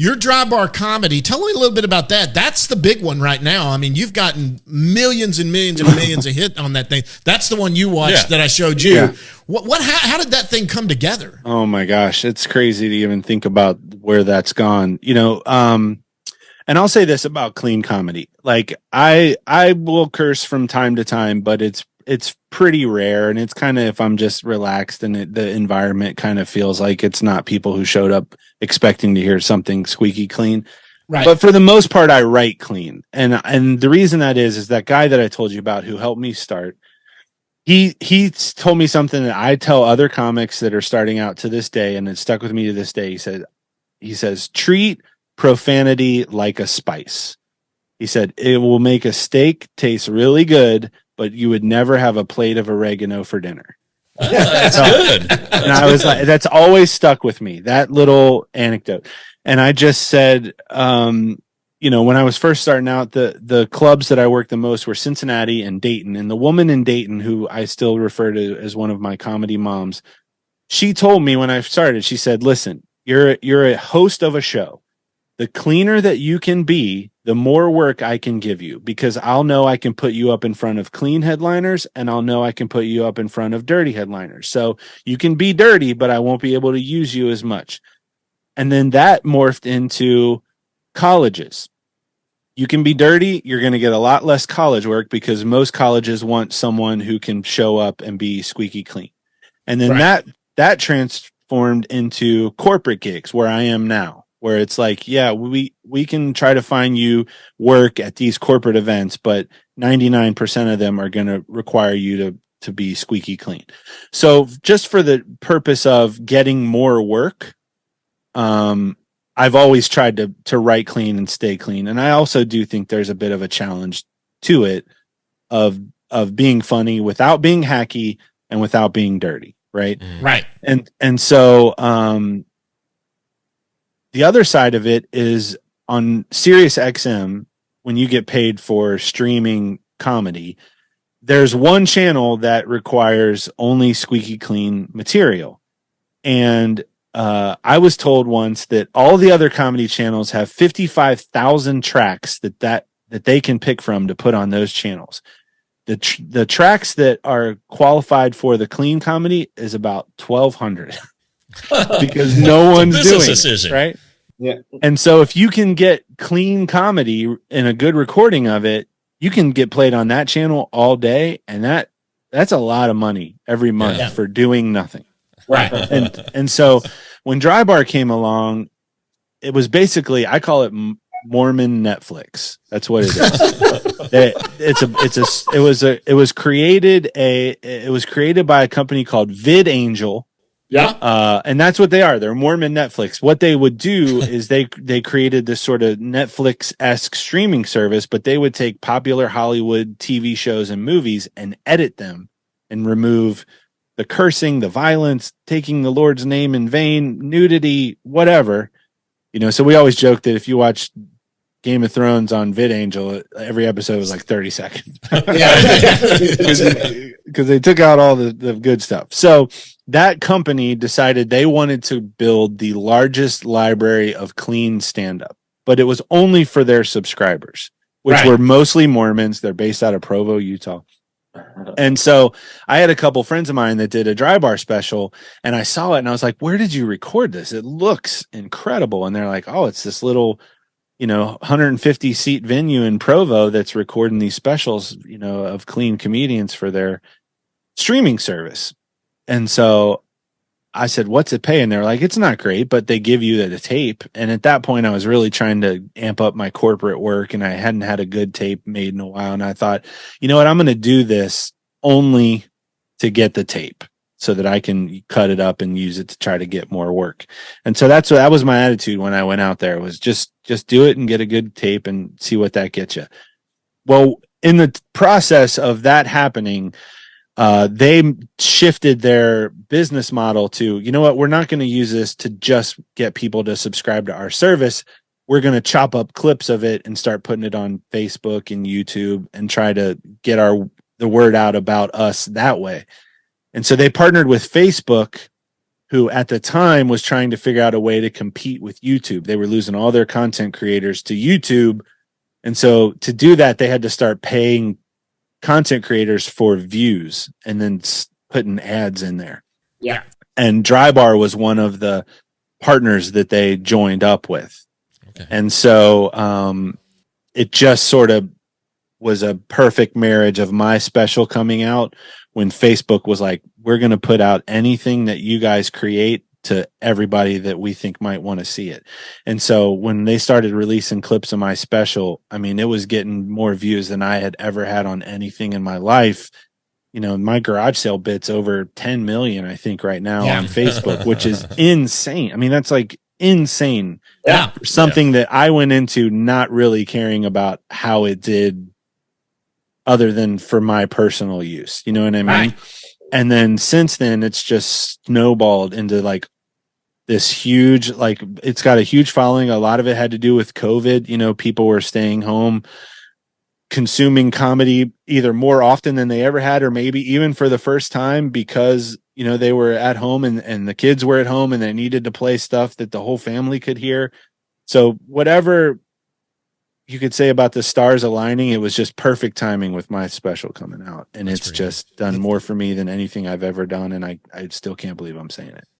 Your dry bar comedy, tell me a little bit about that. That's the big one right now. I mean, you've gotten millions and millions and millions of hits on that thing. That's the one you watched that I showed you. Yeah. How did that thing come together? Oh my gosh, it's crazy to even think about where that's gone. And I'll say this about clean comedy. Like I will curse from time to time, but it's pretty rare, and it's kind of if I'm just relaxed and the environment kind of feels like it's not people who showed up expecting to hear something squeaky clean. Right. But for the most part, I write clean. And the reason that is that guy that I told you about who helped me start, he told me something that I tell other comics that are starting out to this day, and it stuck with me to this day. He says, treat profanity like a spice. He said, it will make a steak taste really good, but you would never have a plate of oregano for dinner. That's good. And I was like, that's always stuck with me, that little anecdote. And I just said, when I was first starting out, the clubs that I worked the most were Cincinnati and Dayton. And the woman in Dayton, who I still refer to as one of my comedy moms, she told me when I started, she said, listen, you're a host of a show. The cleaner that you can be, the more work I can give you, because I'll know I can put you up in front of clean headliners, and I'll know I can put you up in front of dirty headliners. So you can be dirty, but I won't be able to use you as much. And then that morphed into colleges. You can be dirty, you're going to get a lot less college work because most colleges want someone who can show up and be squeaky clean. And then that transformed into corporate gigs where I am now, where it's like, yeah, we can try to find you work at these corporate events, but 99% of them are going to require you to be squeaky clean. So just for the purpose of getting more work, I've always tried to write clean and stay clean. And I also do think there's a bit of a challenge to it of being funny without being hacky and without being dirty. Right. Right. And so, the other side of it is on Sirius XM, when you get paid for streaming comedy, there's one channel that requires only squeaky clean material. And I was told once that all the other comedy channels have 55,000 tracks that they can pick from to put on those channels. The tracks that are qualified for the clean comedy is about 1,200. Because no one's doing it, right? Yeah. And so if you can get clean comedy and a good recording of it, you can get played on that channel all day, and that's a lot of money every month for doing nothing. Right. And so when Dry Bar came along, it was basically, I call it Mormon Netflix. That's what it is. It was created by a company called VidAngel. Yeah. And that's what they are. They're Mormon Netflix. What they would do is they created this sort of Netflix-esque streaming service, but they would take popular Hollywood TV shows and movies and edit them and remove the cursing, the violence, taking the Lord's name in vain, nudity, whatever. So we always joke that if you watch Game of Thrones on VidAngel, every episode was like 30 seconds. Because they took out all the good stuff. So that company decided they wanted to build the largest library of clean stand-up, but it was only for their subscribers, which were mostly Mormons. They're based out of Provo, Utah. And so I had a couple friends of mine that did a Dry Bar special, and I saw it and I was like, where did you record this? It looks incredible. And they're like, oh, it's this little 150 seat venue in Provo that's recording these specials, of clean comedians for their streaming service. And so I said, what's it pay? And they're like, it's not great, but they give you the tape. And at that point I was really trying to amp up my corporate work, and I hadn't had a good tape made in a while. And I thought, you know what, I'm going to do this only to get the tape so that I can cut it up and use it to try to get more work. And so that was my attitude when I went out there, was just do it and get a good tape and see what that gets you. Well, in the process of that happening, they shifted their business model to, you know what, we're not going to use this to just get people to subscribe to our service. We're going to chop up clips of it and start putting it on Facebook and YouTube and try to get the word out about us that way. And so they partnered with Facebook who at the time was trying to figure out a way to compete with YouTube. They were losing all their content creators to YouTube. And so to do that, they had to start paying content creators for views and then putting ads in there. Yeah. And Drybar was one of the partners that they joined up with. Okay. And so it just sort of was a perfect marriage of my special coming out when Facebook was like, we're going to put out anything that you guys create to everybody that we think might want to see it. And so when they started releasing clips of my special, I mean, it was getting more views than I had ever had on anything in my life. You know, my garage sale bit's over 10 million, I think, right now on Facebook, which is insane. I mean, that's like insane. Yeah. For something that I went into not really caring about how it did other than for my personal use. You know what I mean? Right. And then since then, it's just snowballed into like this huge, like it's got a huge following. A lot of it had to do with COVID. You know, people were staying home, consuming comedy either more often than they ever had, or maybe even for the first time because, you know, they were at home and the kids were at home and they needed to play stuff that the whole family could hear. So whatever you could say about the stars aligning, it was just perfect timing with my special coming out. And it's just done more for me than anything I've ever done. And I still can't believe I'm saying it.